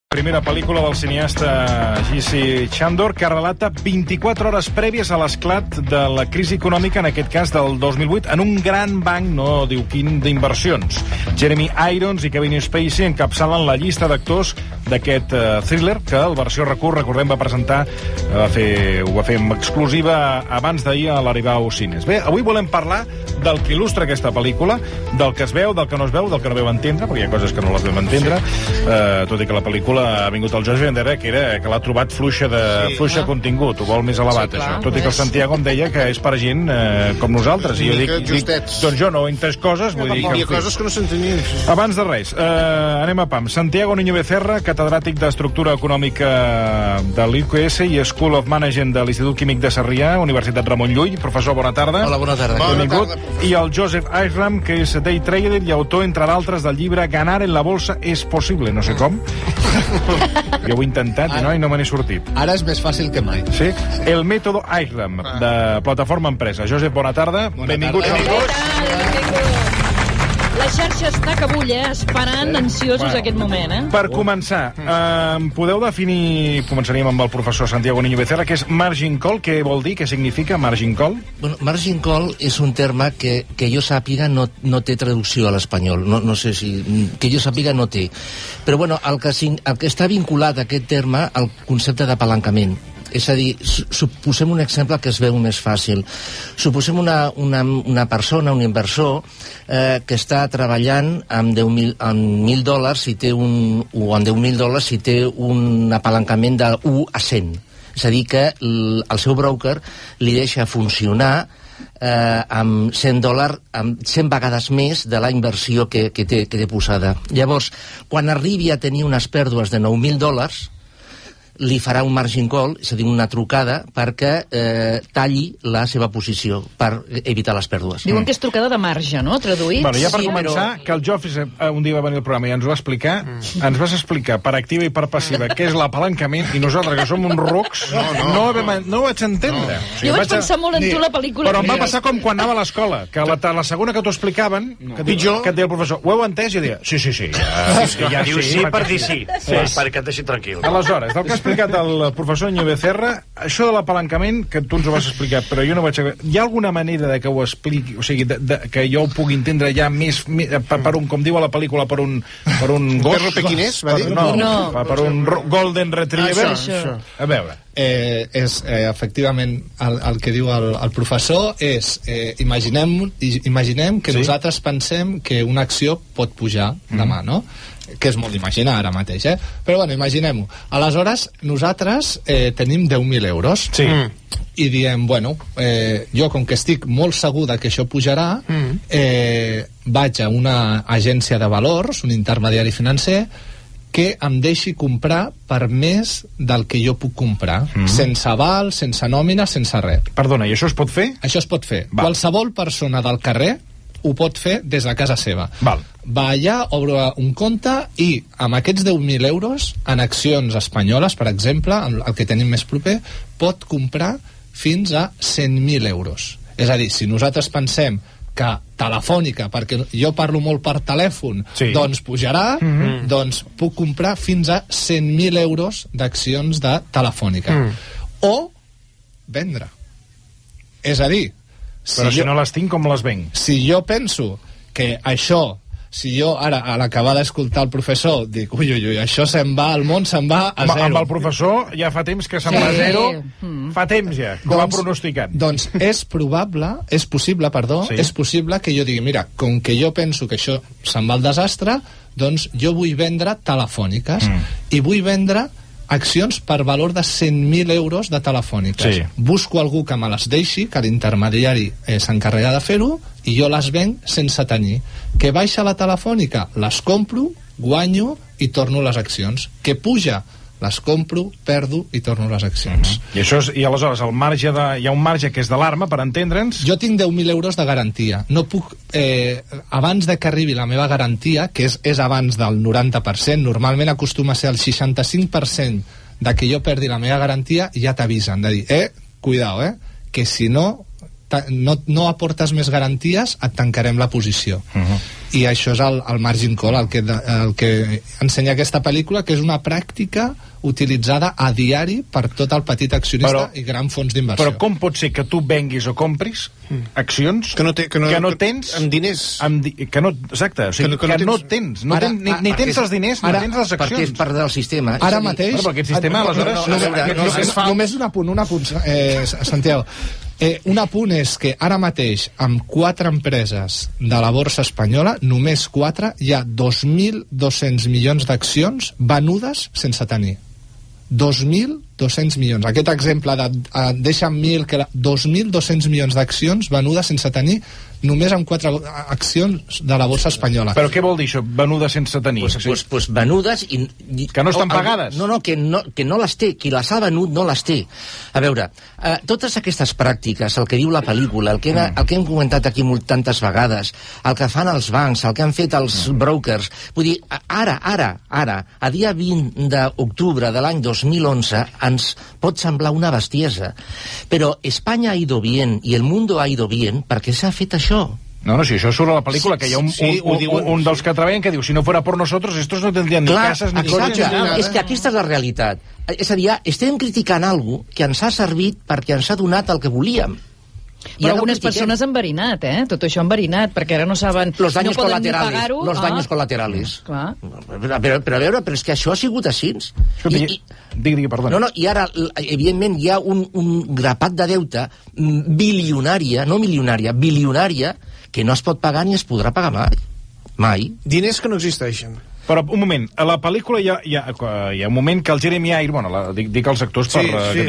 Primera pel·lícula del cineasta J.C. Chandor, que relata 24 hores prèvies a l'esclat de la crisi econòmica, en aquest cas del 2008, en un gran banc, no diu quin, d'inversions. Jeremy Irons i Kevin Spacey encapçalen la llista d'actors d'aquest thriller, que el versió RAC1, recordem, va presentar, ho va fer en exclusiva abans d'ahir a l'Aribau Cines. Bé, avui volem parlar del que il·lustra aquesta pel·lícula, del que es veu, del que no es veu, del que no veu entendre, perquè hi ha coses que no les vam entendre, tot i que la pel·lícula ha vingut el Josep Vendera, que l'ha trobat fluixa de contingut, ho vol més elevat, això. Tot i que el Santiago em deia que és per gent com nosaltres. I jo dic, doncs jo no he entès coses, vull dir que... Hi ha coses que no s'entenien. Abans de res, anem a pam. Santiago Niño Becerra, catedràtic d'Estructura Econòmica de l'UQS i School of Management de l'Institut Químic de Sarrià, Universitat Ramon Llull. Professor, bona tarda. Hola, bona tarda. Benvingut. I el Joseph Isram, que és day trader i autor, entre d'altres, del llibre Ganar en la bolsa es posible. No sé com. Jo ho he intentat i no me n'he sortit. Ara és més fàcil que mai. Sí? El mètode Isram, de Plataforma Empresa. Josep, bona tarda. Benvinguts als dos. La xarxa està que bulla, esperant ansiosos aquest moment, Per començar, podeu definir, començaríem amb el professor Santiago Niño Becerra, què és margin call, què vol dir, què significa margin call? Bueno, margin call és un terme que jo sàpiga no té traducció a l'espanyol, no sé si... que jo sàpiga no té. Però bueno, el que està vinculat a aquest terme al concepte d'apalancament. És a dir, suposem un exemple que es veu més fàcil. Suposem una persona, un inversor, que està treballant amb $10,000 si té o amb $10,000 si té un apalancament de 1 a 100. És a dir, que el seu broker li deixa funcionar amb $100, amb 100 vegades més de la inversió que té posada. Llavors, quan arribi a tenir unes pèrdues de $9,000, li farà un margin call, és a dir, una trucada, perquè talli la seva posició per evitar les pèrdues. Diuen que és trucada de marge, no? Traduït? Bueno, ja per començar, que el Jofre un dia va venir al programa i ens ho va explicar, ens vas explicar per activa i per passiva què és l'apalancament, i nosaltres, que som uns rucs, no ho vaig entendre. Jo vaig pensar molt en tu la pel·lícula. Però em va passar com quan anava a l'escola, que la segona que t'ho explicaven, que et deia el professor, ho heu entès? I jo deia, sí. Ja diu sí per dir sí, perquè et deixi tranquil. Aleshores, del que ha explicat el professor Niño Becerra, això de l'apalancament, que tu ens ho vas explicar, però jo no vaig... Hi ha alguna manera de que ho expliqui, o sigui, que jo ho pugui entendre ja més per un, com diu a la pel·lícula, per un gos? Perro pequinès, va dir? No, per un golden retriever. Això. A veure. És efectivament el que diu el professor és imaginem que nosaltres pensem que una acció pot pujar demà, no? Que és molt d'imaginar ara mateix, però bueno, imaginem-ho. Aleshores, nosaltres tenim 10.000 euros. Sí. I diem, bueno, jo com que estic molt segur que això pujarà, vaig a una agència de valors, un intermediari financer, que em deixi comprar per més del que jo puc comprar, sense aval, sense nòmina, sense res. Perdona, i això es pot fer? Això es pot fer. Qualsevol persona del carrer ho pot fer des de casa seva. Va allà, obre un compte i amb aquests 10.000 euros en accions espanyoles, per exemple, el que tenim més proper, pot comprar fins a 100.000 euros. És a dir, si nosaltres pensem que Telefònica, perquè jo parlo molt per telèfon, doncs pujarà, doncs puc comprar fins a 100.000 euros d'accions de Telefònica. O vendre. És a dir... Però si no les tinc, com les venc? Si jo penso que això... Si jo ara, a l'acabar d'escoltar el professor, dic, ui, això se'n va, el món se'n va a zero. Amb el professor ja fa temps que se'n va a zero, fa temps ja, que ho va pronosticant. Doncs és possible que jo digui, mira, com que jo penso que això se'n va al desastre, doncs jo vull vendre telefòniques i vull vendre accions per valor de 100.000 euros de telefòniques. Busco algú que me les deixi, que l'intermediari s'encarrega de fer-ho, i jo les venc sense tenir. Que baixa la telefònica, les compro, guanyo i torno les accions. Que puja, les compro, perdo i torno les accions. I aleshores hi ha un marge que és d'alarma, per entendre'ns? Jo tinc 10.000 euros de garantia. No puc, abans de que arribi la meva garantia, que és abans del 90%, normalment acostuma a ser el 65% de que jo perdi la meva garantia, ja t'avisen de dir, cuidao, que si no no aportes més garanties, et tancarem la posició. I això és el margin call, el que ensenya aquesta pel·lícula, que és una pràctica utilitzada a diari per tot el petit accionista i gran fons d'inversió. Però com pot ser que tu venguis o compris accions que no tens... Amb diners. Exacte, o sigui, que no tens. Ni tens els diners, ni tens les accions. Perquè és part del sistema. Ara mateix... Però aquest sistema, aleshores... Només un apunt, Santiago. Un apunt és que ara mateix, amb 4 empreses de la borsa espanyola, només 4, hi ha 2.200 milions d'accions venudes sense tenir. 2.200 milions. Aquest exemple de deixa'm 2.200 milions d'accions venudes sense tenir, només amb 4 accions de la borsa espanyola. Però què vol dir això, venudes sense tenir? Pues venudes i... Que no estan pagades? No, que no les té. Qui les ha venut no les té. A veure, totes aquestes pràctiques, el que diu la pel·lícula, el que hem comentat aquí tantes vegades, el que fan els bancs, el que han fet els brokers, vull dir, ara, a dia 20 d'octubre de l'any 2011, ens pot semblar una bestiesa. Però Espanya ha ido bien i el mundo ha ido bien perquè s'ha fet això. No, si això surt a la pel·lícula, que hi ha un dels que treballen que diu, si no fuera por nosotros, estos no tendrían ni casas ni coses. És que aquesta és la realitat. És a dir, estem criticant alguna que ens ha servit perquè ens ha donat el que volíem. Però algunes persones han enverinat, Tot això han enverinat, perquè ara no saben... Los daños no poden ni pagar-ho. Los daños colaterales. Clar. Però a veure, però és que això ha sigut així. Digui, perdona. No, i ara, evidentment, hi ha un grapat de deute bilionària, no milionària, bilionària, que no es pot pagar ni es podrà pagar mai. Diners que no existeixen. Però, un moment, a la pel·lícula hi ha un moment que el Jeremy Irons, dic els actors per... El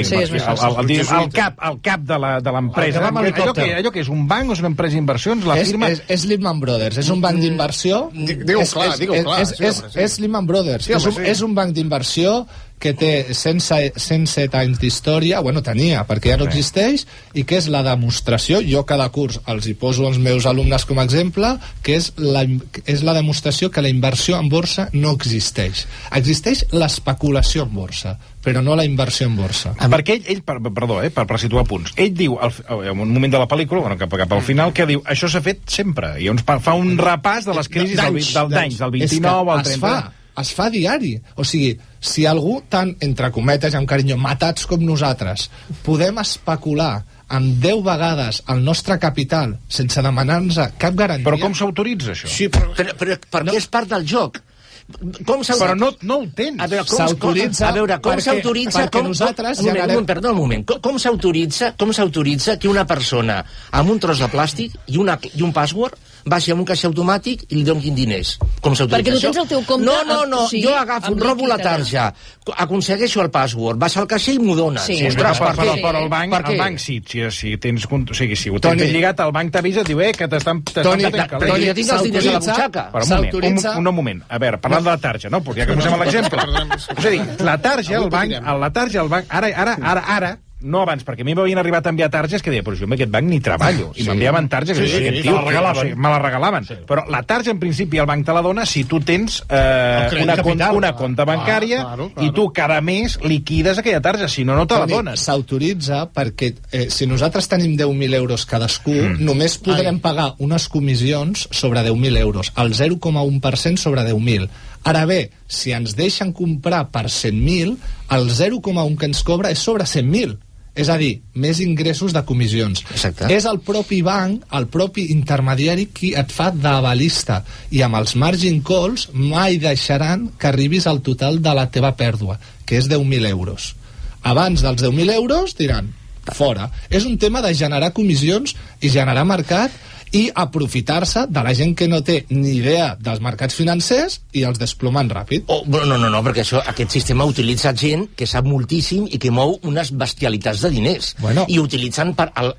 cap de l'empresa, allò que és un banc o és una empresa d'inversions, la firma... És Lehman Brothers, és un banc d'inversió... Digue-ho clar. És Lehman Brothers, és un banc d'inversió que té 107 anys d'història, tenia, perquè ja no existeix, i que és la demostració, jo cada curs els hi poso als meus alumnes com a exemple, que és la demostració que la inversió en borsa no existeix. Existeix l'especulació en borsa, però no la inversió en borsa. Perquè ell perdó, per situar punts, ell diu, en un moment de la pel·lícula, cap al final, que diu, això s'ha fet sempre, i fa un repàs de les crisis d'anys, del 29 al 30... Es fa diari. O sigui, si algú tan, entre cometes, amb carinyo, matats com nosaltres, podem especular amb 10 vegades el nostre capital sense demanar-nos cap garantia... Però com s'autoritza, això? Sí, però perquè és part del joc. Però no ho tens. S'autoritza perquè nosaltres generem... Perdó un moment. Com s'autoritza que una persona amb un tros de plàstic i un password vagi a un caixer automàtic i li donin diners? Com s'autoritza perquè no tens el teu compte... No, jo agafo, robo la tarja, aconsegueixo el password, vas al caixer i m'ho dones. Però el banc sí, si tens... O sigui, si ho tens lligat, el banc t'avisa, et diu, que t'estan... Toni, jo tinc els diners a la butxaca. Però un moment, a veure, parlant de la tarja, no? Perquè ja que posem l'exemple. És a dir, la tarja, el banc, ara, no abans, perquè a mi m'havien arribat a enviar targes que deia, però jo amb aquest banc ni treballo, i m'enviaven targes que aquest tio, me la regalaven. Però la tarja, en principi, el banc te la dona si tu tens una compta bancària i tu cada mes liquides aquella tarja, si no, no te la dones. S'autoritza perquè si nosaltres tenim 10.000 euros cadascú, només podrem pagar unes comissions sobre 10.000 euros, el 0,1% sobre 10.000. Ara bé, si ens deixen comprar per 100.000, el 0,1 que ens cobra és sobre 100.000. És a dir, més ingressos de comissions. Exacte. És el propi banc, el propi intermediari, qui et fa d'avalista. I amb els margin calls mai deixaran que arribis al total de la teva pèrdua, que és 10.000 euros. Abans dels 10.000 euros diran, fora. És un tema de generar comissions i generar mercat i aprofitar-se de la gent que no té ni idea dels mercats financers i els desplomen ràpid. No, perquè aquest sistema utilitza gent que sap moltíssim i que mou unes bestialitats de diners. I utilitzen per al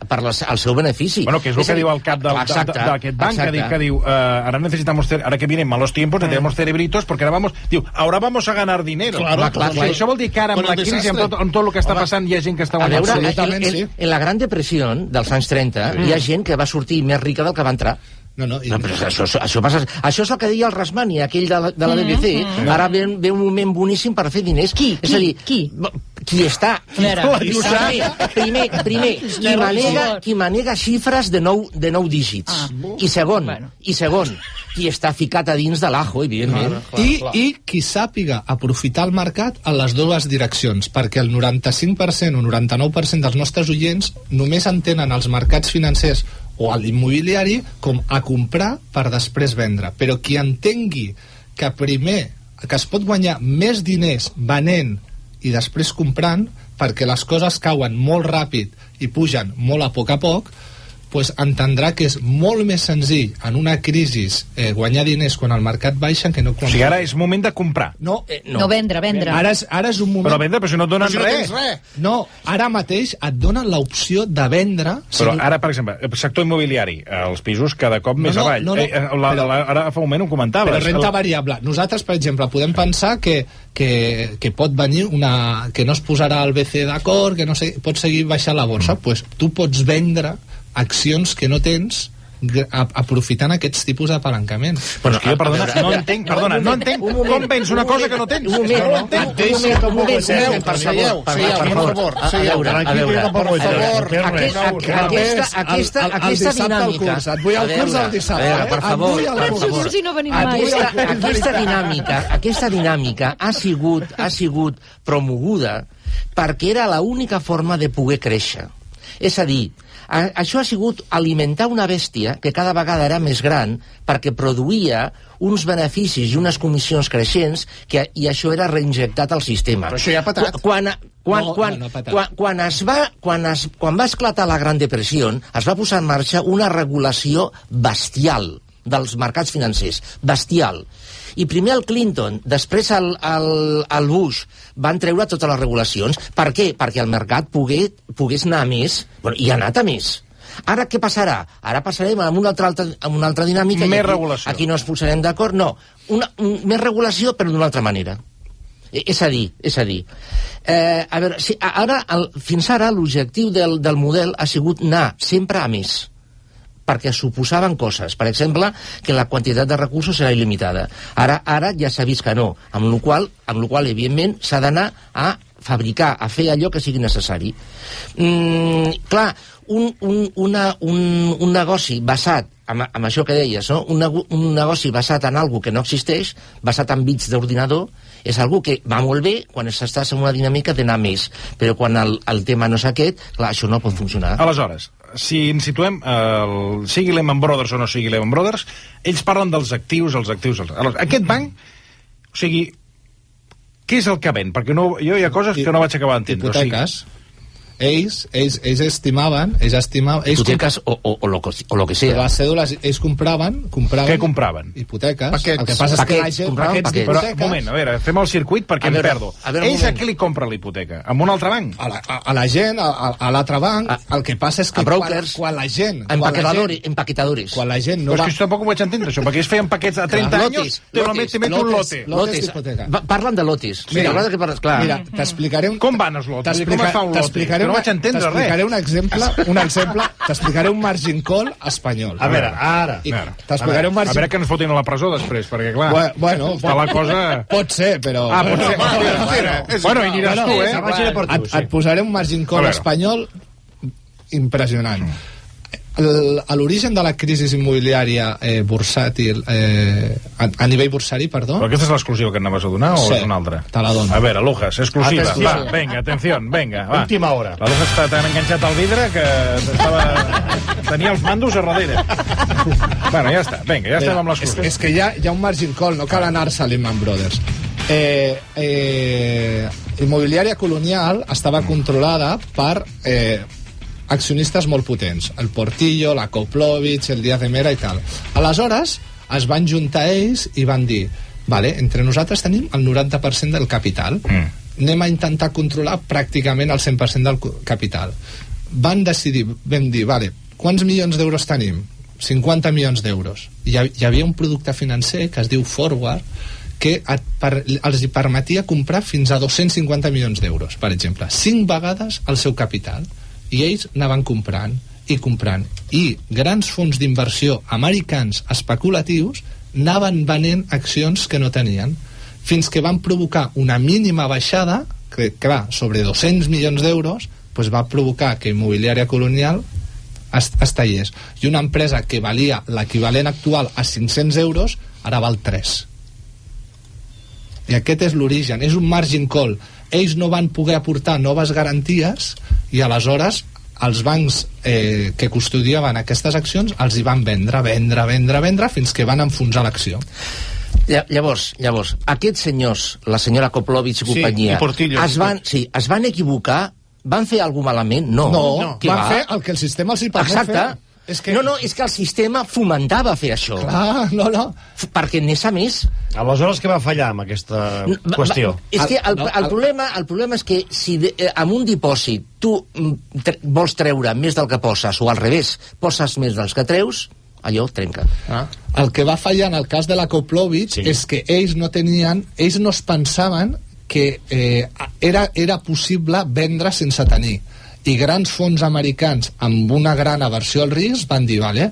seu benefici. Que és el que diu el cap d'aquest banc, que diu, ara necesitamos, ara que vienen malos tiempos, necesitamos cerebritos, porque ahora vamos a ganar dinero. Això vol dir que ara amb la crisi, amb tot el que està passant, hi ha gent que està guanyant. En la Gran Depressió dels anys 30 hi ha gent que va sortir més rica del que va entrar. Però això passa. Això és el que deia el Rasmani, aquell de la BBC. Ara ve un moment boníssim per fer diners. Qui? qui està... Primer, qui manega xifres de nou dígits. I segon, qui està ficat a dins de l'ajo, evidentment. I qui sàpiga aprofitar el mercat en les dues direccions, perquè el 95% o 99% dels nostres oients només entenen els mercats financers o l'immobiliari com a comprar per després vendre. Però qui entengui que primer que es pot guanyar més diners venent i després comprant, perquè les coses cauen molt ràpid i pugen molt a poc, pues entendrà que és molt més senzill en una crisi guanyar diners quan el mercat baixa que no quan... O sigui, ara és moment de comprar. No, vendre. Ara és un moment... Però vendre, però si no et donen res. No, ara mateix et donen l'opció de vendre... Però ara, per exemple, el sector immobiliari, els pisos cada cop més avall. Ara fa un moment ho comentaves. Però renta variable. Nosaltres, per exemple, podem pensar que pot venir que no es posarà el BCE d'acord, que no sé, pot seguir baixant la borsa. Pues tu pots vendre accions que no tens aprofitant aquests tipus d'apalancament. Però és que jo, no entenc com vens una cosa que no tens. Un moment. Per favor. Aquesta dinàmica... Et vull al curs el dissabte. Per favor. Si no venim mai. Aquesta dinàmica ha sigut promoguda perquè era l'única forma de poder créixer. És a dir, això ha sigut alimentar una bèstia que cada vegada era més gran perquè produïa uns beneficis i unes comissions creixents i això era reinjectat al sistema. Però això ja ha patat. Quan va esclatar la Gran Depressió, es va posar en marxa una regulació bestial dels mercats financers. Bestial. I primer el Clinton, després el Bush van treure totes les regulacions. Per què? Perquè el mercat pogués anar a més, i ha anat a més. Ara què passarà? Ara passarem a una altra dinàmica. Més regulació. Aquí no ens posarem d'acord, no. Més regulació, però d'una altra manera. És a dir, a veure, fins ara l'objectiu del model ha sigut anar sempre a més, perquè suposaven coses. Per exemple, que la quantitat de recursos serà il·limitada. Ara ja s'ha vist que no, amb la qual evidentment, s'ha d'anar a fabricar, a fer allò que sigui necessari. Clar, un negoci basat amb això que deies, no? Un negoci basat en algo que no existeix, basat en bits d'ordinador, és algo que va molt bé quan estàs en una dinàmica d'anar més, però quan el tema no és aquest, clar, això no pot funcionar. Aleshores, si ens situem, sigui Lehman Brothers o no sigui Lehman Brothers, ells parlen dels actius, Aleshores, aquest banc, o sigui, què és el que ven? Perquè jo hi ha coses que no vaig acabar d'entendre. Hipoteques. Ells estimaven... Hipoteques o lo que sea. Les cèdules, ells compraven... Què compraven? Hipoteques. Paquets. El que passa és que la gent... Però, un moment, a veure, fem el circuit perquè em perdo. Ells a què li compren l'hipoteca? A un altre banc? A la gent, a l'altre banc. El que passa és que quan la gent... Empaquetadores. Quan la gent no va... Però és que tampoc ho vaig entendre, això, perquè ells feien paquets a 30 anys, te meto un lote. Lotes. Parlen de lotes. Mira, t'explicaré... Com van els lotes? Com es fa un lote? No vaig entendre res. T'explicaré un exemple, t'explicaré un margin call espanyol. A veure, ara. T'explicaré un margin... A veure que ens fotin a la presó després, perquè clar, bueno, està la cosa... Pot ser, però... pot ser. Bueno, hi aniràs tu, Et posaré un margin call espanyol impressionant. A l'origen de la crisi immobiliària bursàtil, a nivell bursari, perdó... Però aquesta és l'exclusiva que anaves a donar o és una altra? Te la dono. A veure, Lujas, exclusiva. Va, venga, atención, venga, va. Última hora. La Lujas està tan enganxat al vidre que tenia els mandos a darrere. Bueno, ja està, venga, ja estem amb l'exclusiva. És que hi ha un margin call, no cal anar-se a Lehman Brothers. Immobiliària colonial estava controlada per... accionistes molt potents, el Portillo, la Koplovich, el Díaz de Mera i tal. Aleshores, es van juntar ells i van dir, vale, entre nosaltres tenim el 90% del capital, anem a intentar controlar pràcticament el 100% del capital. Vam dir, vale, quants milions d'euros tenim? 50 milions d'euros. Hi havia un producte financer que es diu Forward, que els permetia comprar fins a 250 milions d'euros, per exemple, 5 vegades el seu capital. I ells anaven comprant i grans fons d'inversió americans especulatius anaven venent accions que no tenien, fins que van provocar una mínima baixada que clar, sobre 200 milions d'euros, pues va provocar que Immobiliària Colonial es tallés. I una empresa que valia l'equivalent actual a 500 euros, ara val 3. I aquest és l'origen, és un margin call. Ells no van poder aportar noves garanties i aleshores els bancs que custodiaven aquestes accions els hi van vendre fins que van enfonsar l'acció. Llavors, aquests senyors, la senyora Koplovich i companyia, es van equivocar, van fer alguna malament? No, van fer el que el sistema els hi permet fer. No, és que el sistema fomentava fer això. Clar, no. Perquè, a més... Aleshores, què va fallar amb aquesta qüestió? És que el problema és que si amb un dipòsit tu vols treure més del que poses, o al revés, poses més dels que treus, allò trenca. El que va fallar en el cas de la Koplovich és que ells no es pensaven que era possible vendre sense tenir. I grans fons americans amb una gran aversió al risc van dir, vale,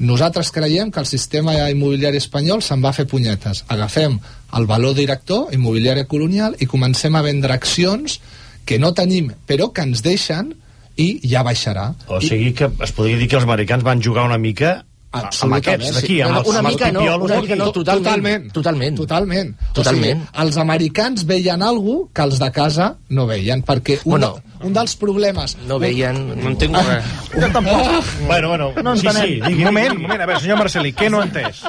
nosaltres creiem que el sistema immobiliari espanyol se'n va fer punyetes. Agafem el valor director, Immobiliària Colonial, i comencem a vendre accions que no tenim, però que ens deixen i ja baixarà. O sigui que es podria dir que els americans van jugar una mica amb aquests d'aquí, una mica no, totalment. O sigui, els americans veien alguna que els de casa no veien, perquè un dels problemes... No veien... No entenc res. Jo tampoc. Bueno, sí, digui. Un moment, a veure, senyor Marcelí, què no ha entès?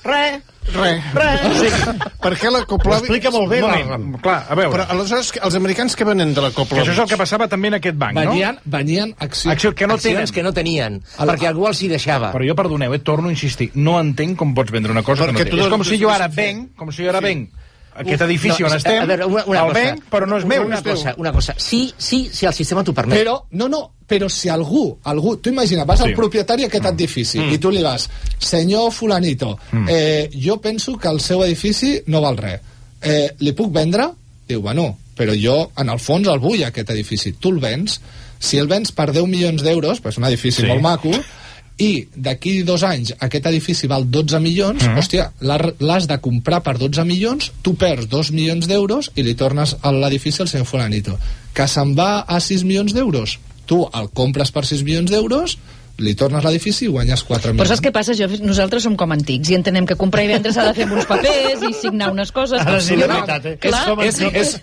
Res. Perquè la Koplovich... Explica molt bé. Clar, a veure. Però aleshores, els americans què venen de la Koplovich? Que això és el que passava també en aquest banc, no? Venien accions que no tenien, perquè algú els hi deixava. Però jo, perdoneu, torno a insistir, no entenc com pots vendre una cosa que no tens. És com si jo ara venc aquest edifici on estem, el venc, però no és meu. Una cosa, sí, el sistema t'ho permet. Però si algú, tu imagina, vas al propietari d'aquest edifici i tu li vas, senyor fulanito, jo penso que el seu edifici no val res, li puc vendre? Diu, bueno, però jo en el fons el vull aquest edifici, tu el vens, si el vens per 10 milions d'euros, és un edifici molt maco, i d'aquí 2 anys aquest edifici val 12 milions, hòstia, l'has de comprar per 12 milions, tu perds 2 milions d'euros i li tornes a l'edifici al senyor fulanito. Que se'n va a 6 milions d'euros, tu el compres per 6 milions d'euros, li tornes l'edifici i guanyes 4 milions. Però saps què passa? Nosaltres som com antics i entenem que comprar i vendre s'ha de fer amb uns papers i signar unes coses. Ara sí, la veritat,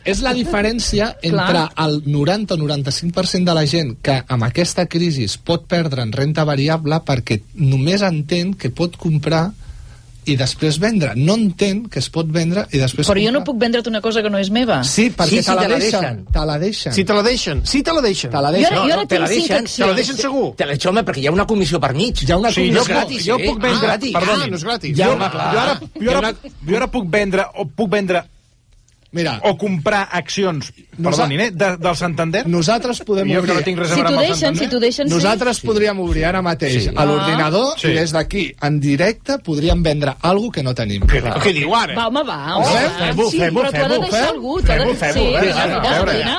és la diferència entre el 90 o 95% de la gent que amb aquesta crisi pot perdre en renta variable perquè només entén que pot comprar i després vendre. No entén que es pot vendre i després Però jo no puc vendre't una cosa que no és meva. Sí, perquè te la deixen. Si te la deixen. Jo ara tinc 5 accions. Te la deixen segur. Te la deixen, home, perquè hi ha una comissió per mig. Hi ha una comissió gratis. Jo puc vendre... Perdoni, no és gratis. Jo ara puc vendre Mira, o comprar accions, perdonin, del Santander. Nosaltres podem obrir... Jo que no tinc res a veure amb el Santander. Si t'ho deixen, nosaltres podríem obrir ara mateix a l'ordinador i des d'aquí, en directe, podríem vendre alguna que no tenim. Què diu ara? Va, home, va. Fem-ho. Però t'ho ha de deixar algú.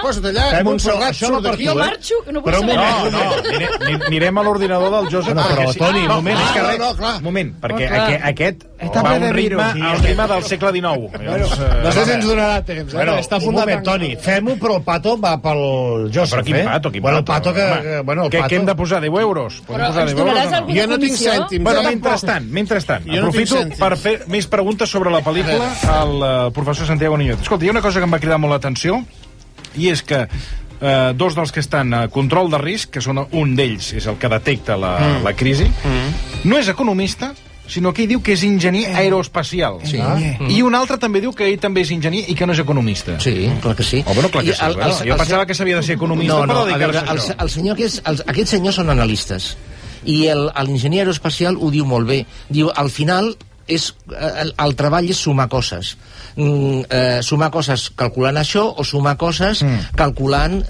Posa't allà, Montserrat, surt d'aquí. Jo marxo, no vull saber res. No, anirem a l'ordinador del Josep. Però, Toni, un moment, perquè aquest va un ritme del segle XIX. No sé si ens donarà temps, està un moment, Toni, fem-ho, però el Pato va pel Josep, Però quin Pato? Bueno, el Pato que... Què hem de posar, 10 euros? Però ens donaràs alguna Jo no tinc cèntims. Bueno, mentrestant, aprofito per fer més preguntes sobre la pel·lícula al professor Santiago Niño. Escolta, hi ha una cosa que em va cridar molt l'atenció, i és que dos dels que estan a control de risc, que són un d'ells és el que detecta la crisi, no és economista, sinó que ell diu que és enginyer aeroespacial. Sí. I un altre també diu que ell també és enginyer i que no és economista. Sí, clar que sí. Bueno, clar que sí. Jo pensava que s'havia de ser economista per dedicar-se a això. Aquests senyors són analistes. I l'enginyer aeroespacial ho diu molt bé. Diu, al final, el treball és sumar coses. Sumar coses calculant això o sumar coses calculant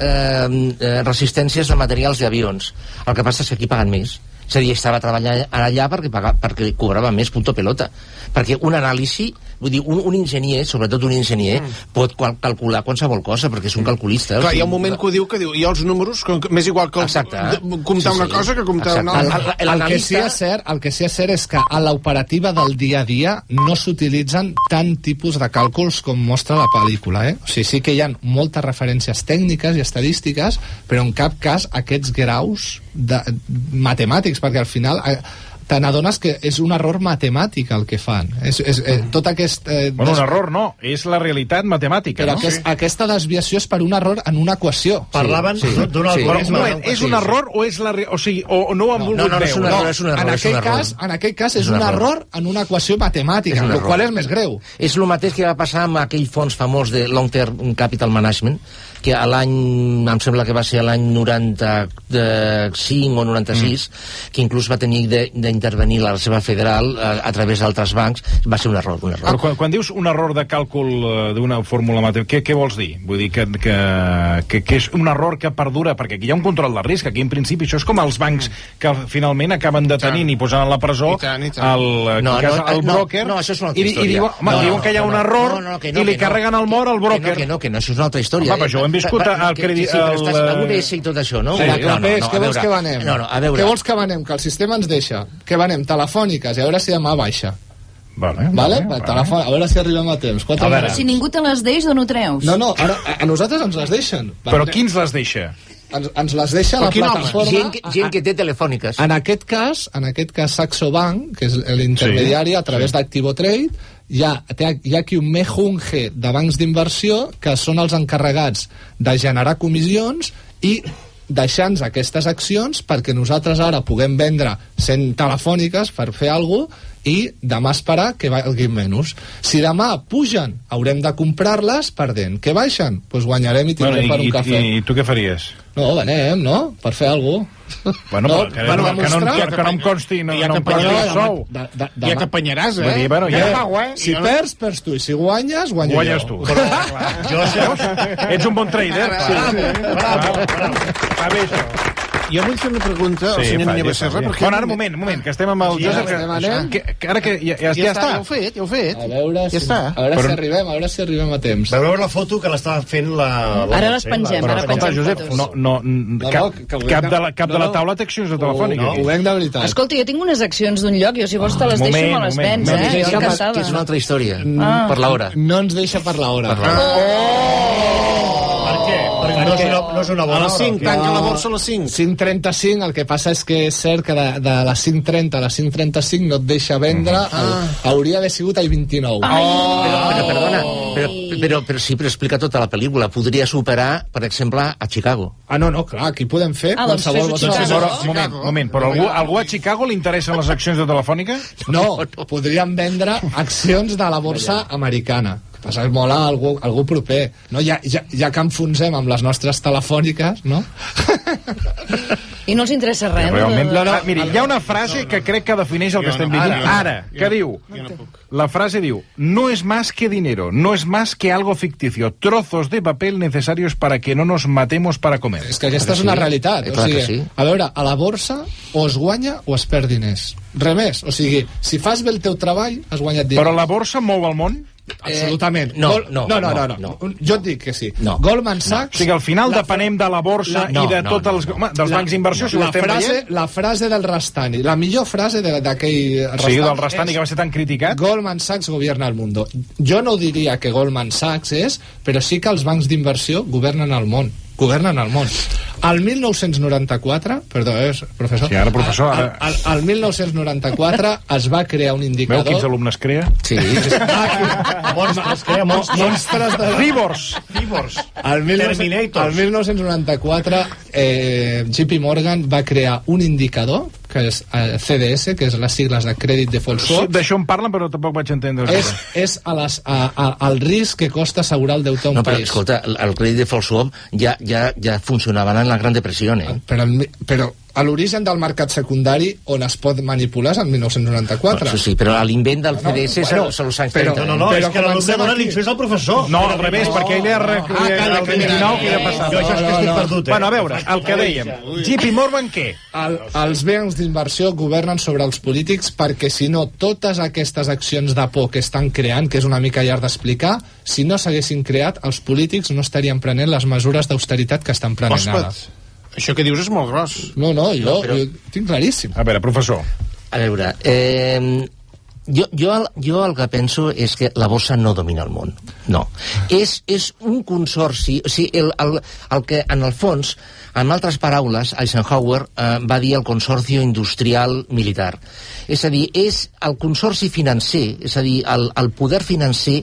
resistències de materials d'avions. El que passa és que aquí paguen més És a dir, estava treballant allà perquè cobrava més, punto pelota. Perquè un anàlisi, vull dir, un enginyer, sobretot un enginyer, pot calcular qualsevol cosa, perquè és un calculista. Clar, hi ha un moment que ho diu, i els números, m'és igual que comptar una cosa que comptar una altra. El que sí és cert és que a l'operativa del dia a dia no s'utilitzen tant tipus de càlculs com mostra la pel·lícula, O sigui, sí que hi ha moltes referències tècniques i estadístiques, però en cap cas aquests graus matemàtics, perquè al final te n'adones que és un error matemàtic el que fan. Tot aquest... Bueno, un error no, és la realitat matemàtica, però no? Aquesta desviació és per un error en una equació. Parlaven d'un error. És un error o és la... O sigui, o no ho han volgut veure? No, és un error. En aquell cas és un error en una equació matemàtica, el qual és més greu. És el mateix que va passar amb aquell fons famós de Long Term Capital Management, que a l'any, em sembla que va ser l'any 95 o 96, que inclús va tenir d'intervenir la Reserva Federal a través d'altres bancs. Va ser un error. Però quan dius un error de càlcul d'una fórmula matemàtica, què vols dir? Vull dir que és un error que perdura, perquè aquí hi ha un control de risc, aquí en principi això és com els bancs que finalment acaben detenint i posant a la presó el broker, i diuen que hi ha un error i li carreguen el mort al broker. Que no, això és una altra història. Home, però això ho hem viscut al crèdit... Al UBS i tot això, no? Què vols que venem? Què vols que venem? Que el sistema ens deixa. Què venem? Telefòniques, i a veure si demà baixa. Vale. A veure si arribem a temps. Però si ningú te les deix, d'on ho treus? No, ara a nosaltres ens les deixen. Però qui ens les deixa? Ens les deixa la plataforma... Gent que té telefòniques. En aquest cas, Saxo Bank, que és l'intermediari a través d'Activo Trade, hi ha aquí un mejunge de bancs d'inversió que són els encarregats de generar comissions i deixar-nos aquestes accions perquè nosaltres ara puguem vendre 100 telefòniques per fer alguna cosa i demà esperar que valguin menys. Si demà pugen, haurem de comprar-les perdent. Que baixen? Doncs guanyarem i tindrem per un cafè. I tu què faries? No, venem, no? Per fer alguna cosa. Bueno, que no em consti, no em consti el sou. Ja t'apanyaràs, Si perds tu, i si guanyes tu. Ets un bon trader. Fa bé això. Jo vull fer una pregunta al senyor Núñez Becerra. Bueno, ara, un moment, que estem amb el Josep. Ara que ja està. Ja ho he fet. A veure si arribem a temps. Veureu la foto que l'estava fent la... Ara les pengem, Josep, cap de la taula té accions de telefònica. Ho venc de veritat. Escolta, jo tinc unes accions d'un lloc, jo si vols te les deixo i me les vens, Que és una altra història. Per l'hora. No ens deixa per l'hora. Per què? Perquè no és una bona hora. A les 5, tanca la borsa a les 5. 5:35, el que passa és que és cert que de les 5:30 a les 5:35 no et deixa vendre, hauria d'haver sigut el 29. Però explica tota la pel·lícula. Podria superar, per exemple, a Chicago. No, clar, aquí podem fer qualsevol... Moment, però algú a Chicago li interessen les accions de Telefònica? No, podríem vendre accions de la borsa americana. Passa que mola algú proper, no? Ja que enfonsem amb les nostres telefòniques, no? I no els interessa res, no? Miri, hi ha una frase que crec que defineix el que estem vivint ara, que diu, la frase diu, no es más que dinero, no es más que algo ficticio, trozos de papel necesarios para que no nos matemos para comer. És que aquesta és una realitat, o sigui, a veure, a la borsa o es guanya o es perd diners, res més, o sigui, si fas bé el teu treball, has guanyat diners. Però la borsa mou el món? Absolutament. No. Jo et dic que sí. No. Goldman Sachs... O sigui, al final depenem de la borsa i de tots els... dels bancs d'inversió, si ho estem veient... La frase del Rastani, la millor frase d'aquell Rastani... Sí, del Rastani, que va ser tan criticat. Goldman Sachs gobierna el mundo. Jo no diria que Goldman Sachs és, però sí que els bancs d'inversió governen el món. Governen el món. El 1994, perdó, professor. Sí, ara professor. El 1994 es va crear un indicador... Veu quins alumnes crea? Sí. Monstres de... Fibors. El 1994 JP Morgan va crear un indicador que és CDS, que és les sigles de Credit Default Swap. D'això en parlen, però tampoc vaig entendre. És el risc que costa assegurar el deute a un país. Escolta, el Credit Default Swap ja funcionaven en la Gran Depressió, Però a l'origen del mercat secundari on es pot manipular és el 1994. Sí, però l'invent del CDS són els anys 30. No, és que l'alumne dona l'infés al professor. No, al revés, perquè ell era el 29 que ja passava. Jo això és que estic perdut, Bueno, a veure, el que dèiem. JP Morgan, què? Els béns d'inversió governen sobre els polítics perquè, si no, totes aquestes accions de por que estan creant, que és una mica llarg d'explicar, si no s'haguessin creat, els polítics no estarien prenent les mesures d'austeritat que estan prenent ara. Això que dius és molt gros. No, jo tinc claríssim. A veure, professor. A veure, jo el que penso és que la borsa no domina el món. No. És un consorci... O sigui, el que, en el fons, en altres paraules, Eisenhower va dir el consorci industrial militar. És a dir, és el consorci financer, és a dir, el poder financer.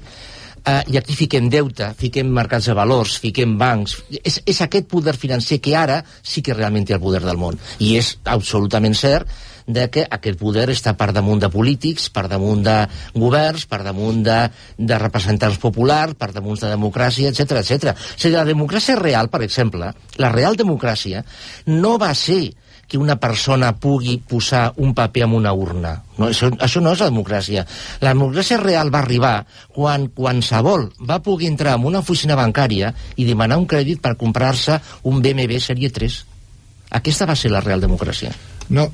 I aquí fiquem deute, fiquem mercats de valors, fiquem bancs. És aquest poder financer que ara sí que realment té el poder del món. I és absolutament cert de que aquest poder està per damunt de polítics, per damunt de governs, per damunt de representants populars, per damunt de democràcia, etc etc. O sigui, la democràcia real, per exemple, la real democràcia no va ser que una persona pugui posar un paper en una urna. No, això no és la democràcia. La democràcia real va arribar quan qualsevol va poder entrar en una oficina bancària i demanar un crèdit per comprar-se un BMW Sèrie 3. Aquesta va ser la real democràcia. No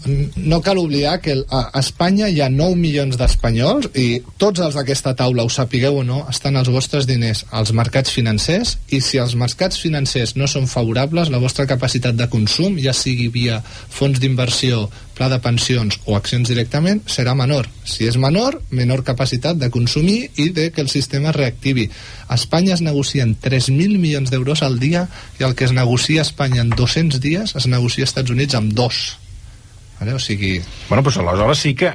cal oblidar que a Espanya hi ha 9 milions d'espanyols i tots els d'aquesta taula, ho sapigueu o no, estan els vostres diners als mercats financers, i si els mercats financers no són favorables, la vostra capacitat de consum, ja sigui via fons d'inversió, pla de pensions o accions directament, serà menor. Si és menor capacitat de consumir i de que el sistema es reactivi. A Espanya es negocien 3.000 milions d'euros al dia i el que es negocia a Espanya en 200 dies es negocia als Estats Units amb 2. Vale, o sigui... Bueno, doncs aleshores sí que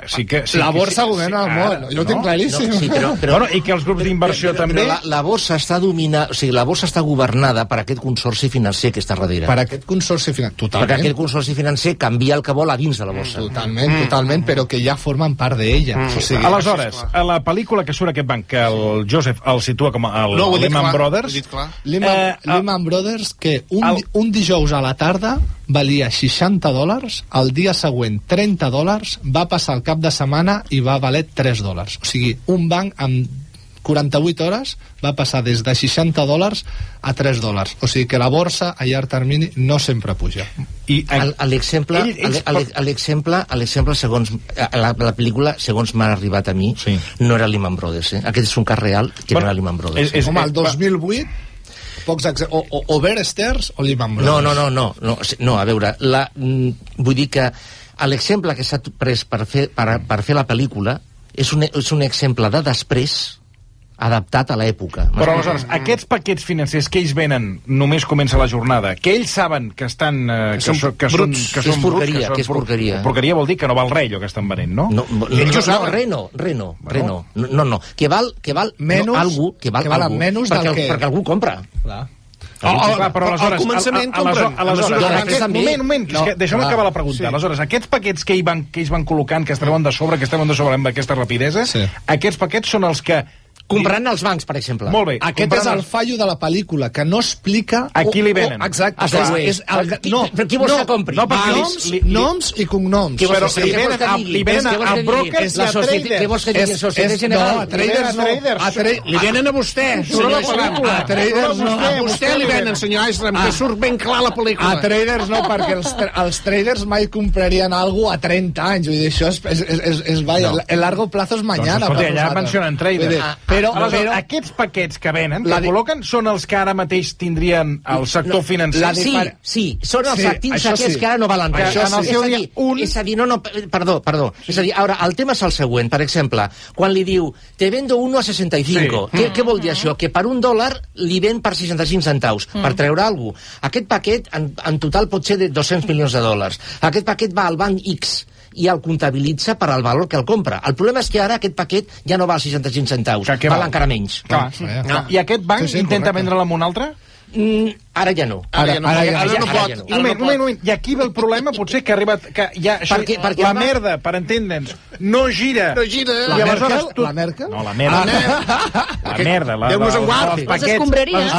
la borsa governa el món, jo ho tinc claríssim. No, sí, però... Bueno, i que els grups d'inversió també... La borsa està dominada, o sigui, la borsa està governada per aquest consorci financer que està darrere. Per aquest consorci financer, totalment. Perquè aquest consorci financer canvia el que vol a dins de la borsa. Totalment, però que ja formen part d'ella. O sigui, aleshores, a la pel·lícula que surt aquest banc, que el Joseph el situa com el Lehman Brothers... Lehman Brothers, que un dijous a la tarda valia $60, el dia següent $30, va passar el cap de setmana i va valer $3. O sigui, un banc amb 48 hores va passar des de $60 a $3. O sigui que la borsa a llarg termini no sempre puja. I l'exemple segons la pel·lícula, segons m'ha arribat a mi, no era Lehman Brothers. Aquest és un cas real que no era Lehman Brothers. Home, el 2008 o Bear Stearns o Lehman Brothers. No, a veure, vull dir que l'exemple que s'ha pres per fer la pel·lícula és un exemple de després adaptat a l'època. Però aleshores, aquests paquets financers que ells venen només comença la jornada, que ells saben que estan... que són bruts, que és porqueria, que és porqueria. Porqueria vol dir que no val res allò que estan venent, no? No, que val menys algú, que val menys perquè algú compra. Clar. Però aleshores, al començament compren. Deixa'm acabar la pregunta. Aleshores, aquests paquets que ells van col·locant, que es treuen de sobre, que es treuen de sobre amb aquesta rapidesa, aquests paquets són els que comprant els bancs, per exemple. Molt bé. Aquest és el fallo de la pel·lícula, que no explica... A qui li venen. Exacte. Però qui vols que compri? Noms i cognoms. Però li venen a brokers i a traders. Què vols que diguin? Societat General? No, a traders no. Li venen a vostè, senyor Islam. A traders no. A vostè li venen, senyor Islam, que surt ben clar la pel·lícula. A traders no, perquè els traders mai comprarien alguna a 30 anys. Vull dir, això és el largo plazo és mañana. Escolta, allà mencionen traders. Però aquests paquets que venen, que col·loquen, són els que ara mateix tindrien el sector financer? Sí, són els actius aquests que ara no valen res. És a dir, perdó. És a dir, ara, el tema és el següent. Per exemple, quan li diu, te vendo 1 a 65, què vol dir això? Que per $1 li ven per 65 centaus, per treure alguna cosa. Aquest paquet, en total, pot ser de $200 milions. Aquest paquet va al banc X i el comptabilitza per al valor que el compra. El problema és que ara aquest paquet ja no val 65 centaus, val encara menys. I aquest banc intenta vendre'l amb un altre? Ara ja no. Ara no pot. Un moment. I aquí ve el problema, potser que ha arribat... Que ja, perquè la merda, per entendre'ns, no gira. La Merkel? No, la merda. La merda. Déu-nos en guard. Les escombraries.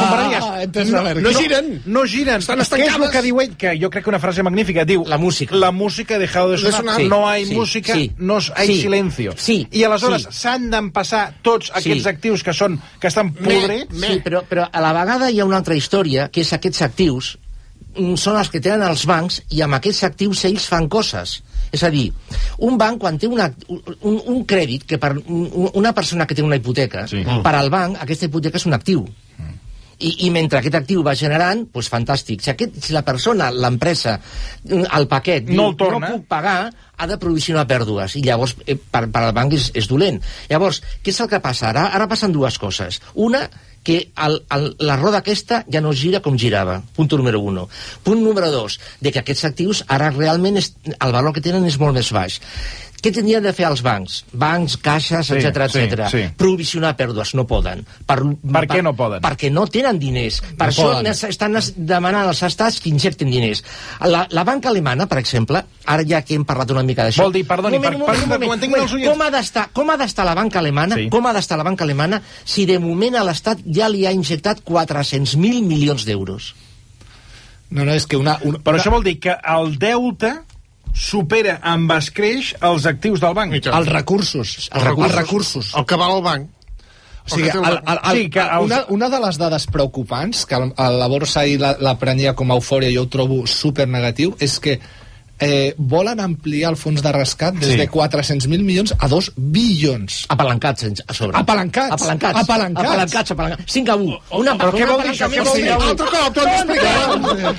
No giren. No giren. Estan Què és el que diu ell? Que jo crec que una frase magnífica. Diu, la música. La música ha dejado de sonar. No hay música, no hay silencio. I aleshores s'han d'empassar tots aquests actius que estan podrits. Sí, però a la vegada hi ha una altra història, que és aquests actius són els que tenen els bancs i amb aquests actius ells fan coses. És a dir, un banc quan té un crèdit, que per una persona que té una hipoteca, per al banc aquesta hipoteca és un actiu. I mentre aquest actiu va generant, doncs fantàstic. Si la persona, l'empresa, el paquet, no puc pagar, ha de provisionar pèrdues, i llavors per al banc és dolent. Llavors, què és el que passa? Ara passen dues coses. Una, que la roda aquesta ja no gira com girava. Punt número 1. Punt número 2, de que aquests actius ara realment el valor que tenen és molt més baix. Què tindrien de fer els bancs? Bancs, caixes, etc. Provisionar pèrdues, no poden. Per què no poden? Perquè no tenen diners. Per això estan demanant als estats que injecten diners. La banca alemana, per exemple, ara ja que hem parlat una mica d'això... Vol dir, perdoni, com ha d'estar la banca alemana? Com ha d'estar la banca alemana si de moment a l'estat ja li ha injectat 400.000 milions d'euros? No, és que Però això vol dir que el deute supera amb escreix els actius del banc. Els recursos. El que val al banc. O sigui, una de les dades preocupants, que a la borsa ahir la prenia com a eufòria i jo ho trobo supernegatiu, és que volen ampliar el fons de rescat des de 400.000 milions a 2 bilions. Apalancats a sobre. Apalancats. 5-1. Però què vol dir això? Altre cop, t'ho hem d'explicar.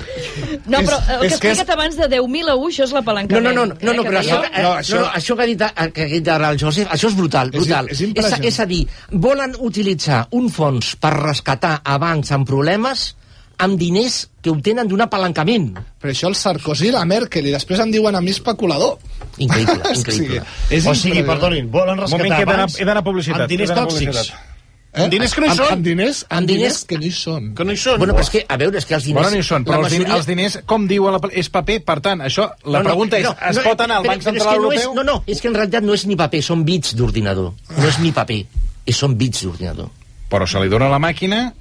No, però el que has explicat abans de 10.000 a 1, això és l'apalancament. No, però això que ha dit ara el Josep, això és brutal. És a dir, volen utilitzar un fons per rescatar a bancs amb problemes amb diners que obtenen d'un apalancament. Però això el Sarkozy i la Merkel, i després em diuen a mi especulador. Increïble. O sigui, perdonin, volen rescatar bancs he d'anar a publicitat. amb diners tòxics. Amb diners que no hi són. Amb diners que no hi són. Bueno, però és que, a veure, és que els diners... Bueno, no hi són, però els diners, com diu, és paper. Per tant, això, la pregunta és, es pot anar al Banc Central Europeu? No, és que en realitat no és ni paper, són bits d'ordinador. No és ni paper, són bits d'ordinador. Però se li dona la màquina...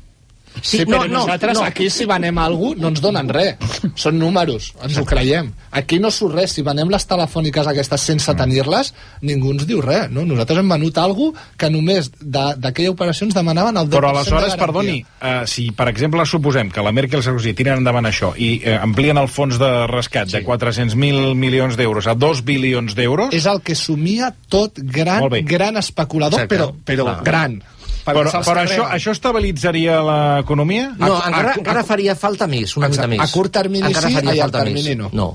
Sí, però nosaltres aquí si venem alguna cosa no ens donen res, són números, ens ho creiem. Aquí no surt res, si venem les telefòniques aquestes sense tenir-les, ningú ens diu res, no? Nosaltres hem venut alguna cosa que només d'aquella operació ens demanaven el 10% de garantia. Però aleshores, perdoni, si per exemple suposem que la Merkel i el Sarkozy tiren endavant això i amplien el fons de rescat de 400.000 milions d'euros a 2 bilions d'euros... És el que somia tot gran especulador, però gran. Però això estabilitzaria l'economia? No, encara faria falta més, una mica més. A curt termini sí, i a termini no.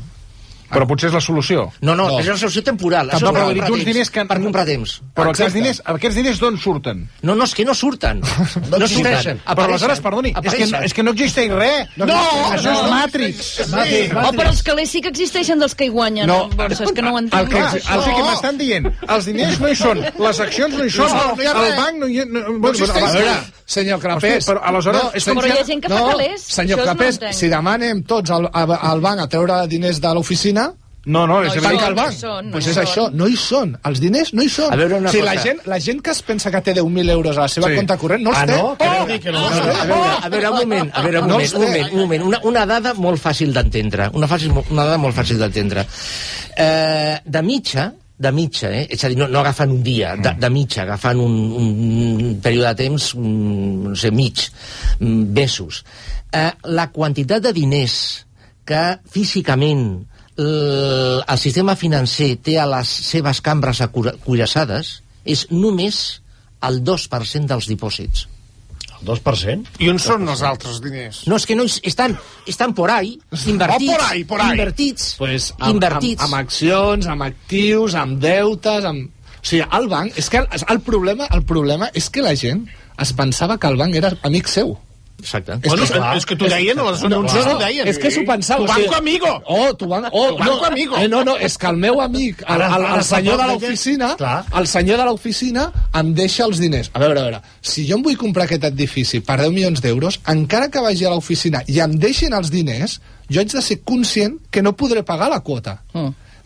Però potser és la solució. No, és la solució temporal. Això per comprar temps. Però aquests diners d'on surten? No, és que no surten. No surten. Però aleshores, perdoni, és que no existeix res. No! Això és Matrix. Però els calés sí que existeixen dels que hi guanyen en borses, que no ho entenc. El que m'estan dient, els diners no hi són, les accions no hi són, el banc no hi... A veure, senyor Crapés... Però aleshores... Però hi ha gent que fa calés. Senyor Crapés, si demanem tots al banc a treure diners de l'oficina, no, és evident que el banc. Doncs és això, no hi són. Els diners no hi són. Si la gent que es pensa que té 10.000 euros a la seva compte corrent no els té. A veure, un moment. Una dada molt fàcil d'entendre. Una dada molt fàcil d'entendre. De mitja, és a dir, no agafen un dia, de mitja, agafen un període de temps, no sé, mesos. La quantitat de diners que físicament el sistema financer té a les seves cambres acuirassades és només el 2% dels dipòsits. El 2%? I on són els altres diners? No, és que no estan por ahí, invertits. Invertits. Pues amb accions, amb actius, amb deutes, amb... O sigui, el banc... És que el problema és que la gent es pensava que el banc era amic seu. Exacte. És que t'ho deien, a les anuncis t'ho deien. És que s'ho pensava. Tu banco amigo! Tu banco amigo! No, és que el meu amic, el senyor de l'oficina, em deixa els diners. A veure, si jo em vull comprar aquest edifici per 10 milions d'euros, encara que vagi a l'oficina i em deixin els diners, jo haig de ser conscient que no podré pagar la quota.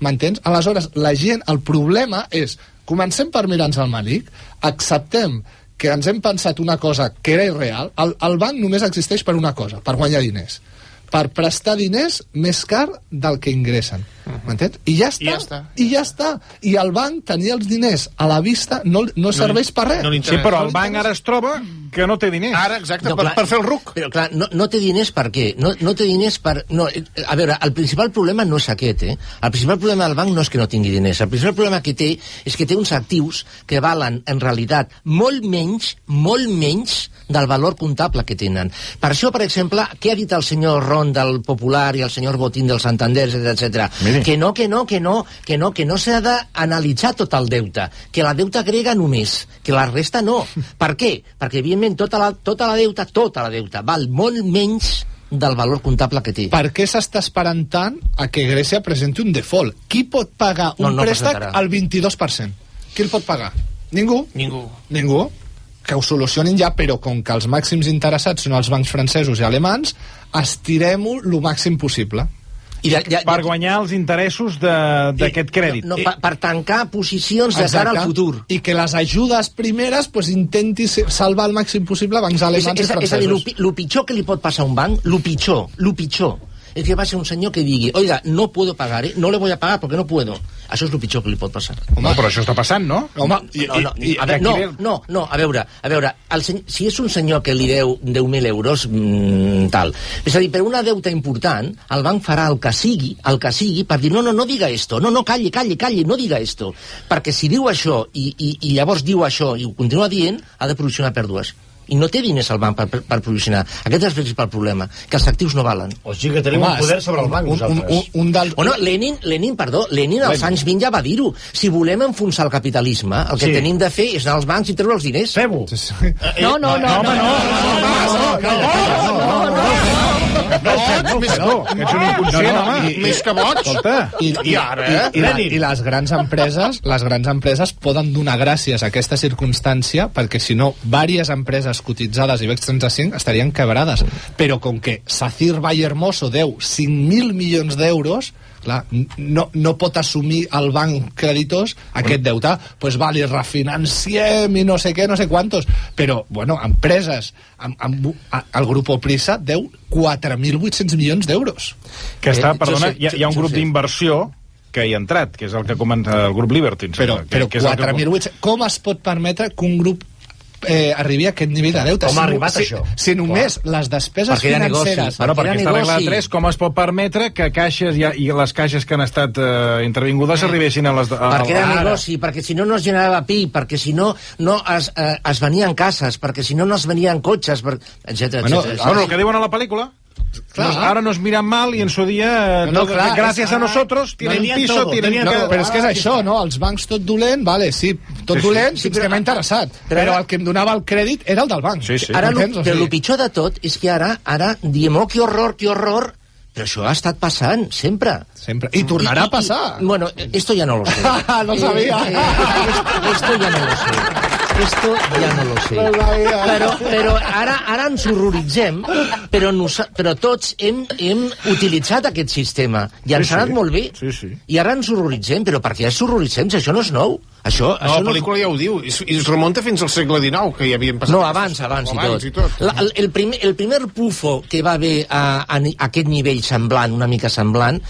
M'entens? Aleshores, la gent, el problema és, comencem per mirar-nos el malic, acceptem que ens hem pensat una cosa que era irreal. El banc només existeix per una cosa, per guanyar diners, per prestar diners més car del que ingressen. M'entens? I ja està. I el banc tenir els diners a la vista no serveix per res. Sí, però el banc ara es troba que no té diners. Ara, exacte, per fer el RUC. Però clar, no té diners per què? No té diners per... No, a veure, el principal problema no és aquest, El principal problema del banc no és que no tingui diners. El principal problema que té és que té uns actius que valen, en realitat, molt menys del valor comptable que tenen. Per això, per exemple, què ha dit el senyor Ron del Popular i el senyor Botín del Santander, etc. Que no s'ha d'analitzar tot el deute, que la deuta grega només, que la resta no. Per què? Perquè, evidentment, tota la deuta val molt menys del valor comptable que té. Per què s'està esperant tant a que Grècia presenti un default? Qui pot pagar un préstec al 22%? Qui el pot pagar? Ningú? Que ho solucionin ja, però com que els màxims interessats són els bancs francesos i alemans, estirem-ho el màxim possible. Per guanyar els interessos d'aquest crèdit. Per tancar posicions de cara al futur. I que les ajudes primeres intenti salvar el màxim possible bancs alemans i francesos. És a dir, el pitjor que li pot passar a un banc, el pitjor, es que va ser un senyor que digui, oiga, no puedo pagar, no le voy a pagar porque no puedo. Això és el pitjor que li pot passar. Home, però això està passant, no? No, a veure, si és un senyor que li deu 10.000 euros, tal. És a dir, per una deuta important, el banc farà el que sigui per dir, no diga esto, no, calli, no diga esto. Perquè si diu això i llavors diu això i ho continua dient, ha de provisionar pèrdues. I no té diners al banc per provisionar. Aquest és el principal problema, que els actius no valen. O sigui que tenim un poder sobre el banc, nosaltres. Lenin als anys 20 ja va dir-ho. Si volem enfonsar el capitalisme, el que tenim de fer és anar als bancs i treure els diners. Fem-ho. Ets un inconscient, home. Més que boig. I les grans empreses poden donar gràcies a aquesta circumstància, perquè si no, diverses empreses cotitzades i IBEX 35 estarien quebrades. Però com que Sacir Vallehermoso deu 5.000 milions d'euros, clar, no pot assumir el banc creditors aquest deute, doncs li refinanciem i no sé què, no sé quantos, però, bueno, empreses, el Grupo Prisa deu 4.800 milions d'euros. Que està, perdona, hi ha un grup d'inversió que hi ha entrat, que és el que comenta el grup Liberty. Però 4.800, com es pot permetre que un grup arribi a aquest nivell de deute? Com ha arribat això? Si només les despeses financeres... Perquè està arreglat 3, com es pot permetre que caixes i les caixes que han estat intervingudes arribessin a les... Perquè era negoci, perquè si no es generava PIB, perquè si no es venien cases, perquè si no es venien cotxes, etc. Bueno, el que diuen a la pel·lícula... Ara nos miran mal y en su día gracias a nosotros tienen un piso, però és que és això, no? Els bancs tot dolent, vale, sí, tot dolent fins que m'ha interessat, però el que em donava el crèdit era el del banc. Però el pitjor de tot és que ara diem, oh, que horror, però això ha estat passant sempre. I tornarà a passar. Bueno, esto ya no lo sé. No sabia. Esto ya no lo sé. Però ara ens horroritzem, però tots hem utilitzat aquest sistema i ens ha anat molt bé. I ara ens horroritzem, però per què ens horroritzem si això no és nou? La pel·lícula ja ho diu, i es remunta fins al segle XIX, que ja havien passat... No, abans i tot. El primer pufo que va haver a aquest nivell semblant, una mica semblant,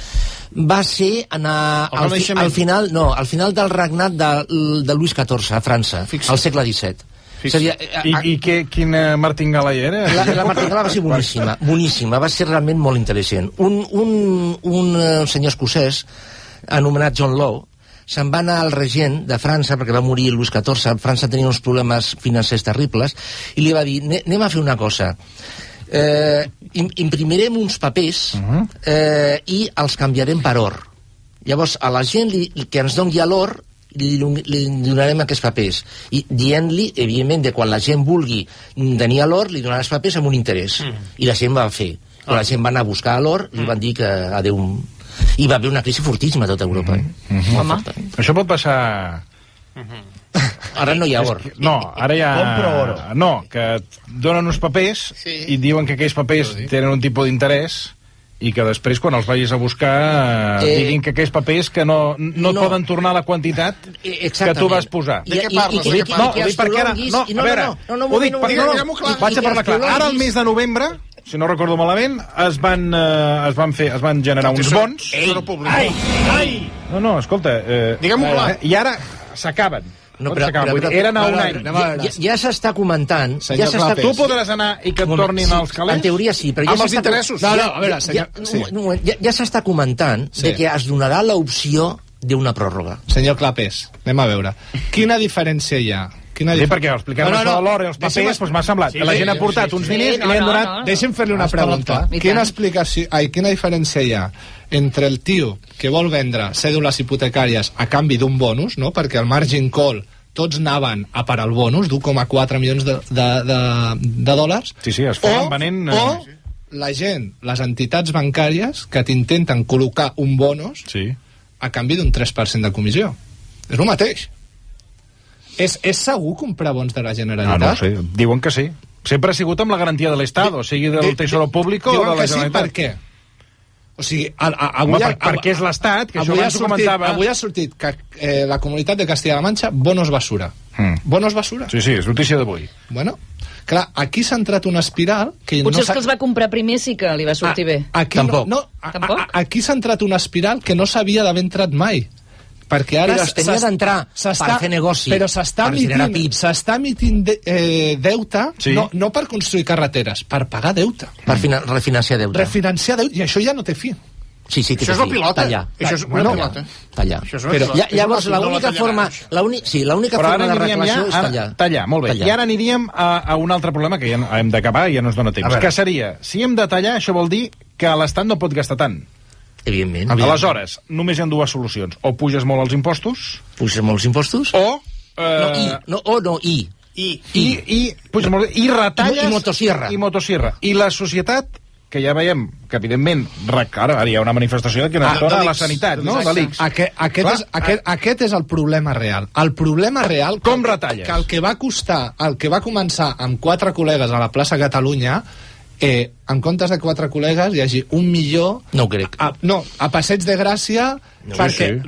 va ser al final del regnat de Luis XIV a França, al segle XVII. I quin martingala hi era? La martingala va ser boníssima, va ser realment molt intel·ligent. Un senyor escocès anomenat John Law se'n va anar al regent de França, perquè va morir Luis XIV, França tenia uns problemes financers terribles, i li va dir, anem a fer una cosa, imprimirem uns papers i els canviarem per or. Llavors, a la gent que ens doni l'or li donarem aquests papers. I dient-li, evidentment, de quan la gent vulgui tenir l'or, li donaran els papers amb un interès. I la gent va fer. Quan la gent va anar a buscar l'or, li van dir que adeu... I va haver una crisi fortíssima a tota Europa. Home. Això pot passar... Ara no hi ha or. No, ara hi ha... Compro oro. No, que et donen uns papers i diuen que aquells papers tenen un tipus d'interès i que després, quan els vagis a buscar, diguin que aquells papers que no et poden tornar la quantitat que tu vas posar. De què parles? No, ho dic perquè ara... No, a veure, ho dic perquè... Vaig a parlar clar. Ara, al mes de novembre, si no recordo malament, es van generar uns bons... No, escolta... Diguem-ho clar. I ara s'acaben. No, però eren a un any. Ja s'està comentant... Tu podràs anar i que et tornin els calés? En teoria sí, però ja amb els interessos. No, a veure, senyor... Ja s'està comentant de que es donarà l'opció d'una pròrroga. Senyor Clapés, anem a veure. Quina diferència hi ha? Sí, perquè explicant això de l'or i els papers m'ha semblat que la gent ha portat uns diners i li han donat... Deixa'm fer-li una pregunta. Quina diferència hi ha entre el tio que vol vendre cèdules hipotecàries a canvi d'un bonus, no? Perquè el margin call tots anaven a per al bonus d'1,4 milions de dòlars. Sí, es feien venent... O la gent, les entitats bancàries que t'intenten col·locar un bonus a canvi d'un 3% de comissió. És el mateix. És segur comprar bons de la Generalitat? No sé, diuen que sí. Sempre ha sigut amb la garantia de l'Estat, o sigui, del Tesoro Público o de la Generalitat. Diuen que sí, per què? O sigui, avui... perquè és l'Estat, que això abans ho comentava... Avui ha sortit que la Comunitat de Castilla-La Mancha, bonos basura. Bonos basura? Sí, és notícia d'avui. Bueno, clar, aquí s'ha entrat una espiral... Potser els que els va comprar primer sí que li va sortir bé. Tampoc. Tampoc? Aquí s'ha entrat una espiral que no s'havia d'haver entrat mai. Perquè ara es tenia d'entrar per fer negoci, però s'està emitint deute, no per construir carreteres, per pagar deute, per refinanciar deute, i això ja no té fi. Sí, que això és la pilota. Això és una pilota. Tallar. Però llavors l'única forma de reclamació és tallar. Tallar, molt bé. I ara aniríem a un altre problema que ja hem d'acabar i ja no ens dona temps, que seria, si hem de tallar, això vol dir que l'Estat no pot gastar tant. Evidentment. Aleshores, només hi ha dues solucions. O puges molt els impostos... Puges molt els impostos? O... puges molt... I retalles... I motosierra. I motosierra. I la societat, que ja veiem que, evidentment, ara hi ha una manifestació que no es dona a la sanitat, no? De l'ICS. Aquest és el problema real. El problema real... Com retalles? Que el que va començar amb 4 col·legues a la plaça Catalunya... en comptes de 4 col·legues hi hagi 1 milió... No ho crec. A Passeig de Gràcia... perquè...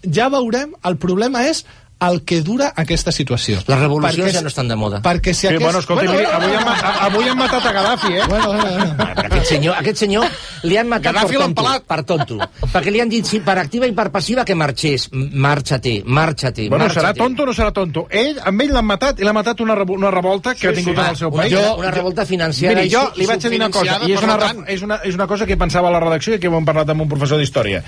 Ja veurem. El problema és el que dura aquesta situació. Les revolucions ja no estan de moda. Perquè si avui han matat a Gaddafi, Aquest senyor li han matat per tonto. Perquè li han dit per activa i per passiva que marxés. Marxa-te. Bueno, serà tonto o no serà tonto? Amb ell l'han matat i l'ha matat una revolta que ha tingut en el seu país. Una revolta financera. Miri, jo li vaig dir una cosa, i és una cosa que pensava a la redacció i que ho hem parlat amb un professor d'història.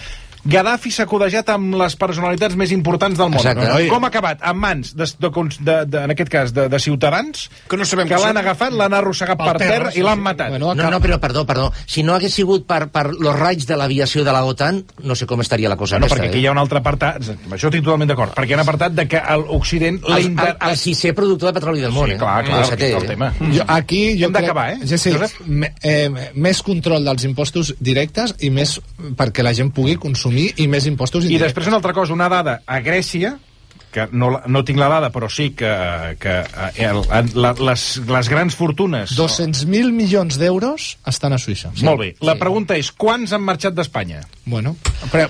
Gaddafi s'ha codejat amb les personalitats més importants del món. Exacte. Com ha acabat? En mans, en aquest cas, de ciutadans que l'han agafat, l'han arrossegat per terra i l'han matat. No, però perdó. Si no hagués sigut per los raigs de l'aviació de la OTAN, no sé com estaria la cosa. No, perquè aquí hi ha un altre apartat, amb això estic totalment d'acord, perquè hi ha un apartat de que l'Occident... El 6è productor de petroli del món. Sí, clar, el tema. Aquí jo hem d'acabar, més control dels impostos directes i més perquè la gent pugui consumir i més impostos indirectes. I després una altra cosa, una dada a Grècia, que no tinc la dada, però sí que les grans fortunes... 200.000 milions d'euros estan a Suïssa. Sí. Molt bé. La pregunta és, quants han marxat d'Espanya? Bueno,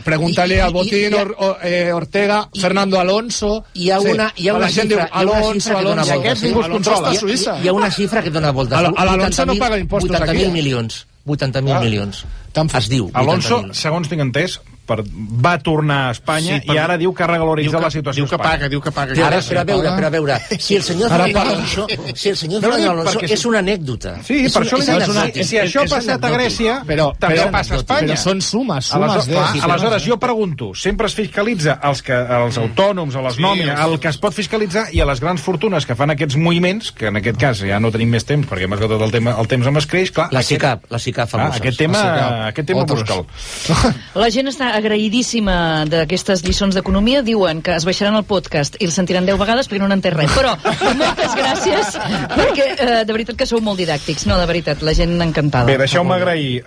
pregúntale a Botín, Ortega, Fernando Alonso... Hi ha una xifra i aquests ningú es controla. Hi ha una xifra que dona voltes. L'Alonso no paga impostos aquí. 80.000 milions. 80.000 milions. Es diu. Alonso, segons tinc entès, va tornar a Espanya i ara diu que ha regularitzat la situació a Espanya. Diu que paga. Però a veure, si el senyor Fernando Alonso és una anècdota. Sí, per això li dic, si això ha passat a Grècia, també passa a Espanya. Però són sumes. Aleshores, jo pregunto, sempre es fiscalitza els autònoms, a les nòmines, el que es pot fiscalitzar, i a les grans fortunes que fan aquests moviments, que en aquest cas ja no tenim més temps, perquè hem esgotat el temps amb escreix, clar... La SICAP famosa. Aquest tema busca'l. La gent està agraïdíssima d'aquestes lliçons d'economia. Diuen que es baixaran el podcast i el sentiran 10 vegades perquè no n'entén res. Però moltes gràcies, perquè de veritat que sou molt didàctics. No, de veritat, la gent encantada. Bé, deixeu-me agrair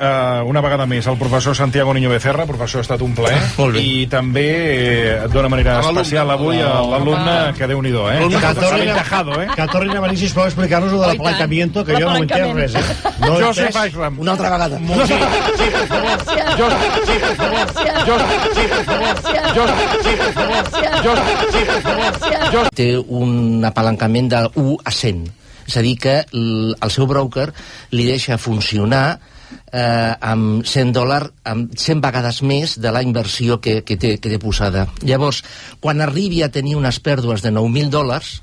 una vegada més al professor Santiago Niño Becerra. Professor, ha estat un plaer. I també, d'una manera especial avui, a l'alumne, que Déu-n'hi-do, Que tornin a venir, sisplau, a explicar-nos el de l'apalancamiento, que jo no m'entenc res, Joseph Eichram. Una altra vegada. Té un apalancament de 1 a 100. És a dir, que el seu broker li deixa funcionar amb $100, amb 100 vegades més de la inversió que té posada. Llavors, quan arribi a tenir unes pèrdues de $9.000,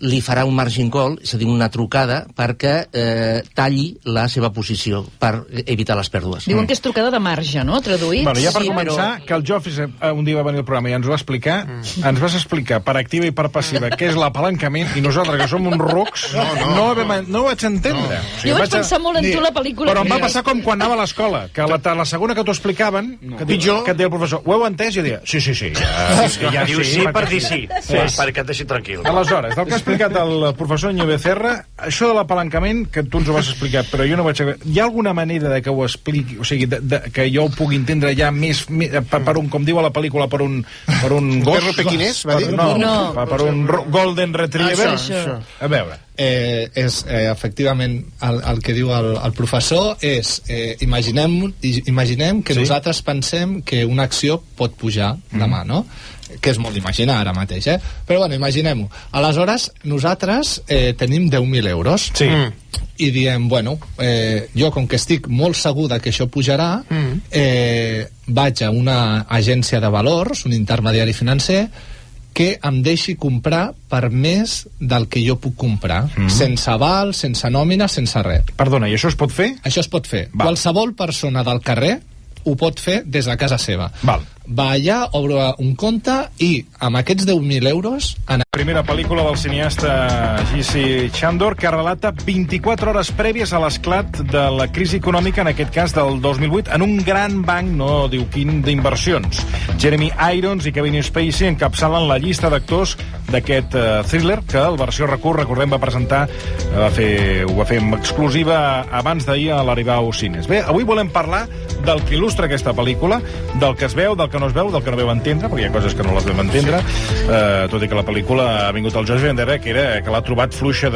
li farà un margin call, és a dir, una trucada, perquè talli la seva posició per evitar les pèrdues. Diuen que és trucada de marge, no? Traduït. Bueno, ja per començar, que el Jofis un dia va venir al programa i ens ho va explicar, ens vas explicar per activa i per passiva què és l'apalancament, i nosaltres, que som uns rucs, no ho vaig entendre. Jo vaig pensar molt en tu la pel·lícula. Però em va passar com quan anava a l'escola, que la segona que t'ho explicaven, que et deia el professor, ho heu entès? I jo deia, sí. Ja diu sí per dir sí, perquè et deixi tranquil. Aleshores, del que ha explicat el professor Niño Becerra, això de l'apalancament, que tu ens ho vas explicar, però jo no vaig saber, hi ha alguna manera de que ho expliqui, o sigui, que jo ho pugui entendre ja més per un, com diu a la pel·lícula, per un gos? Perro pequinès, va dir? No, per un golden retriever. A veure. Efectivament, el que diu el professor és, imaginem que nosaltres pensem que una acció pot pujar demà, no? Que és molt d'imaginar ara mateix, però bueno, imaginem-ho. Aleshores, nosaltres tenim 10.000 euros i diem, bueno, jo com que estic molt segur que això pujarà, vaig a una agència de valors, un intermediari financer, que em deixi comprar per més del que jo puc comprar, sense aval, sense nòmina, sense res. Perdona, i això es pot fer? Això es pot fer. Qualsevol persona del carrer ho pot fer des de casa seva. Va allà, obre un compte i amb aquests 10.000 euros... Primera pel·lícula del cineasta J.C. Chandor, que relata 24 hores prèvies a l'esclat de la crisi econòmica, en aquest cas del 2008, en un gran banc, no diu quin, d'inversions. Jeremy Irons i Kevin Spacey encapçalen la llista d'actors d'aquest thriller, que el versió RAC1, recordem, va presentar, ho va fer en exclusiva abans d'ahir a l'arribar als cines. Bé, avui volem parlar del que il·lustra aquesta pel·lícula, del que es veu, del que no es veu, del que no veu entendre, perquè hi ha coses que no les vam entendre, tot i que la pel·lícula ha vingut al Joseph Vendera, que l'ha trobat fluixa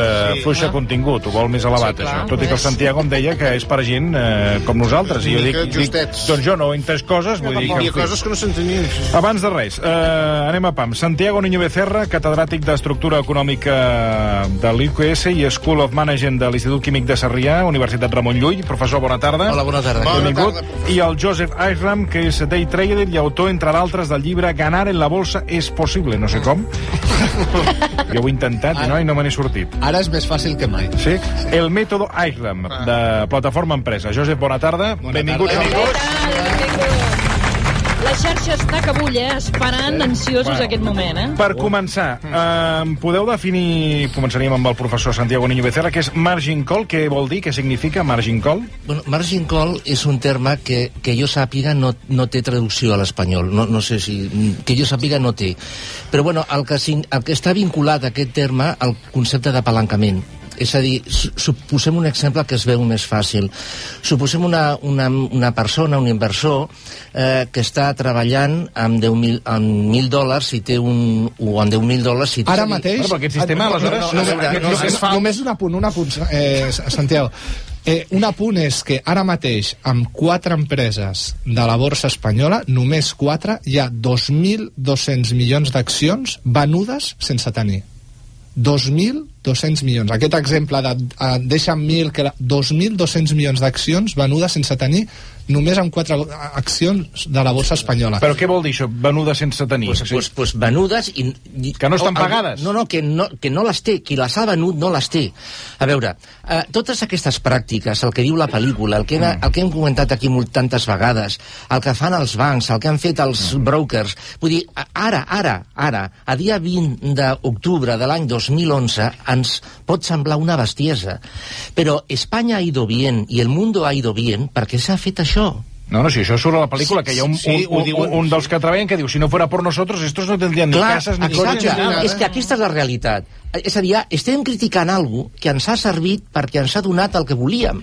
contingut, ho vol més elevat, això. Tot i que el Santiago em deia que és per gent com nosaltres, i jo dic, doncs jo no he entès coses, vull dir que... Hi ha coses que no s'entenien. Abans de res, anem a pam. Santiago Niño Becerra, catedràtic d'Estructura Econòmica de l'UQS i School of Management de l'Institut Químic de Sarrià, Universitat Ramon Llull. Professor, bona tarda. Hola, bona tarda. Benvingut. I el Joseph Eichram, que és day trader i autor, entre d'altres, del llibre Ganar en la bolsa es posible. No sé com. Jo ho he intentat i no me n'he sortit. Ara és més fàcil que mai. Sí? El mètode Eichram, de Plataforma Empresa. Josep, bona tarda. Benvinguts als dos. La xarxa està que bull, esperant ansiosos aquest moment, Per començar, podeu definir, començaríem amb el professor Santiago Niño Becerra, què és margin call, què vol dir, què significa margin call? Bueno, margin call és un terme que jo sàpiga no té traducció a l'espanyol, no sé si... que jo sàpiga no té. Però bueno, el que està vinculat a aquest terme al concepte d'apalancament. És a dir, suposem un exemple que es veu més fàcil. Suposem una persona, un inversor, que està treballant amb $1.000 i té un... o amb $10.000 si... Ara mateix... Però aquest sistema, aleshores... Només un apunt, Santiago. Un apunt és que ara mateix, amb 4 empreses de la borsa espanyola, només 4, hi ha 2.200 milions d'accions venudes sense tenir. 2.200 milions. Aquest exemple de deixa'm 1.000, que 2.200 milions d'accions venudes sense tenir, només amb 4 accions de la borsa espanyola. Però què vol dir això, venudes sense tenir? Pues venudes i... Que no estan pagades? No, que no les té. Qui les ha venut no les té. A veure, totes aquestes pràctiques, el que diu la pel·lícula, el que hem comentat aquí tantes vegades, el que fan els bancs, el que han fet els brokers, vull dir, ara, a dia 20 d'octubre de l'any 2011, ens pot semblar una bestiesa. Però Espanya ha ido bien i el mundo ha ido bien perquè s'ha fet això. No, si això surt a la pel·lícula, que hi ha un dels que treballen que diu, si no fuera por nosotros, estos no tendrían ni cases ni cotxes. És que aquesta és la realitat. És a dir, estem criticant alguna que ens ha servit perquè ens ha donat el que volíem.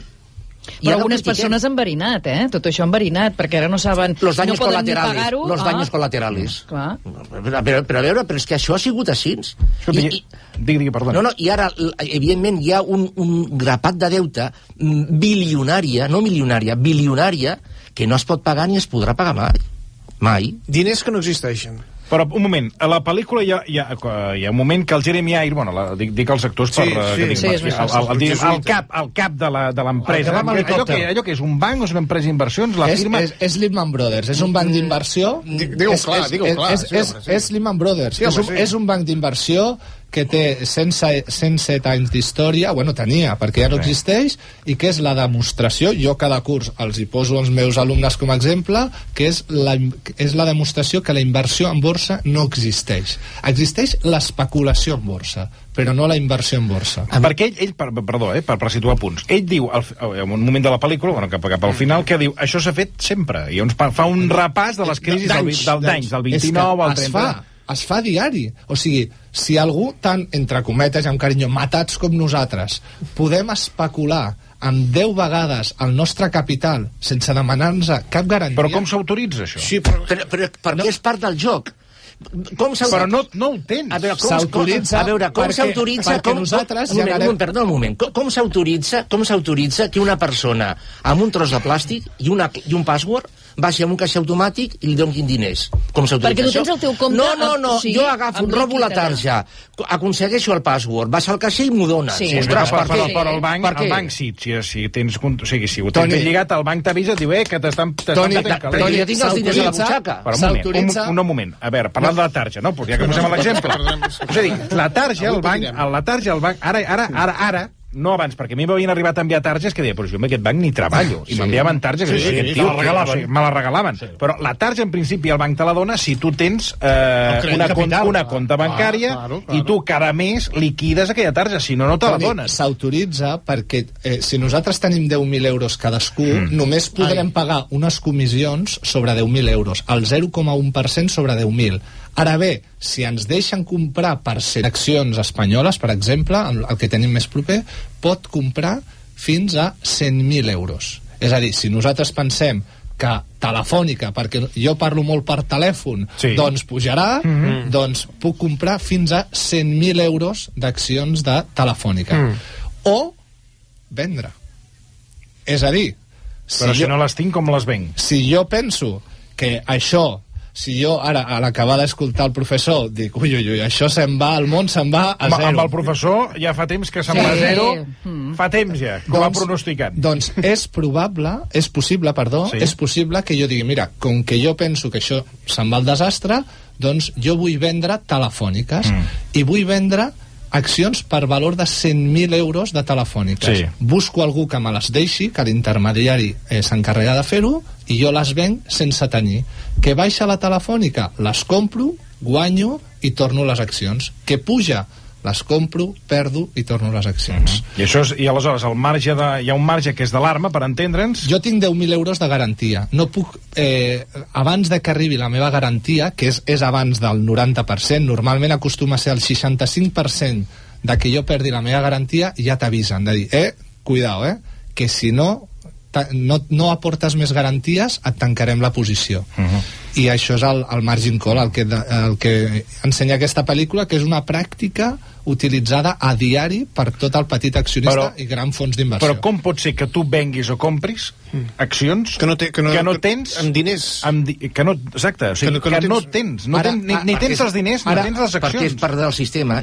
Però algunes persones han enverinat, Tot això han enverinat, perquè ara no saben... Los daños colaterales. Los daños colaterales. Clar. Però a veure, però és que això ha sigut així. Digui, perdona. No, i ara, evidentment, hi ha un grapat de deute bilionària, no milionària, bilionària, que no es pot pagar ni es podrà pagar mai. Mai. Diners que no existeixen. Però, un moment, a la pel·lícula hi ha un moment que el Jeremy Irons, bueno, dic els actors per... El cap de l'empresa, allò que és un banc o és una empresa d'inversions, la firma... És Lehman Brothers, és un banc d'inversió... Digue-ho clar. És Lehman Brothers, és un banc d'inversió que té 107 anys d'història, bueno, tenia, perquè ja no existeix, i que és la demostració, jo cada curs els hi poso als meus alumnes com a exemple, que és la demostració que la inversió en borsa no existeix. Existeix l'especulació en borsa, però no la inversió en borsa. Perquè ell perdó, per situar punts, ell diu, en un moment de la pel·lícula, bueno, cap al final, que diu, això s'ha fet sempre, i fa un repàs de les crisis d'anys, del 29 al 30... Es fa diari. O sigui, si algú tan, entre cometes i amb carinyo, matats com nosaltres, podem especular amb 10 vegades el nostre capital sense demanar-nos cap garantia... Però com s'autoritza, això? Sí, però perquè és part del joc. Però no ho tens. A veure, com s'autoritza... Perquè nosaltres... Perdó un moment. Com s'autoritza que una persona amb un tros de plàstic i un password baixi amb un caixer automàtic i li donin diners? Com s'autoritza perquè això? Perquè tu tens el teu compte... No, jo agafo, robo la tarja, aconsegueixo el password, baixo al caixer i m'ho donen. Sí, ostres, però el banc sí, si tens... O sigui, si ho tens lligat, el banc t'avisa, diu, que t'estan... Toni, jo tinc els diners a la butxaca. Però un moment, a veure, parlant de la tarja, no? Ja que posem l'exemple. És a dir, la tarja, el banc, ara, no abans, perquè a mi m'havien arribat a enviar targes que deia, però jo amb aquest banc ni treballo, i m'enviaven targes que aquest tio, me la regalaven. Però la tarja, en principi, el banc te la dona si tu tens una compta bancària i tu cada mes liquides aquella tarja, si no, no te la dones. S'autoritza perquè si nosaltres tenim 10.000 euros cadascú, només podrem pagar unes comissions sobre 10.000 euros, el 0,1% sobre 10.000. Ara bé, si ens deixen comprar per accions espanyoles, per exemple, el que tenim més proper, pot comprar fins a 100.000 euros. És a dir, si nosaltres pensem que Telefònica, perquè jo parlo molt per telèfon, doncs pujarà, doncs puc comprar fins a 100.000 euros d'accions de Telefònica. O vendre. És a dir... Però si no les tinc, com les venc? Si jo penso que això... Si jo ara, a l'acabar d'escoltar el professor, dic, ui, això se'n va, el món se'n va a zero. Amb el professor ja fa temps que se'n va a zero, fa temps ja, que ho ha pronosticat. Doncs és possible que jo digui, mira, com que jo penso que això se'n va al desastre, doncs jo vull vendre telefòniques i vull vendre accions per valor de 100.000 euros de telefòniques. Busco algú que me les deixi, que l'intermediari s'encarrega de fer-ho, i jo les venc sense tenir. Que baixa la telefònica, les compro, guanyo i torno les accions. Que puja, les compro, perdo i torno les accions. I aleshores hi ha un marge que és d'alarma, per entendre'ns? Jo tinc 10.000 euros de garantia. No puc, abans de que arribi la meva garantia, que és abans del 90%, normalment acostuma a ser el 65% de que jo perdi la meva garantia, ja t'avisen de dir, cuidao, que si no aportes més garanties, et tancarem la posició. I això és el margin call, el que ensenya aquesta pel·lícula, que és una pràctica utilitzada a diari per tot el petit accionista i gran fons d'inversió. Però com pot ser que tu venguis o compris accions que no tens... Amb diners. Exacte, o sigui, que no tens. Ni tens els diners, ni tens les accions. Perquè és part del sistema.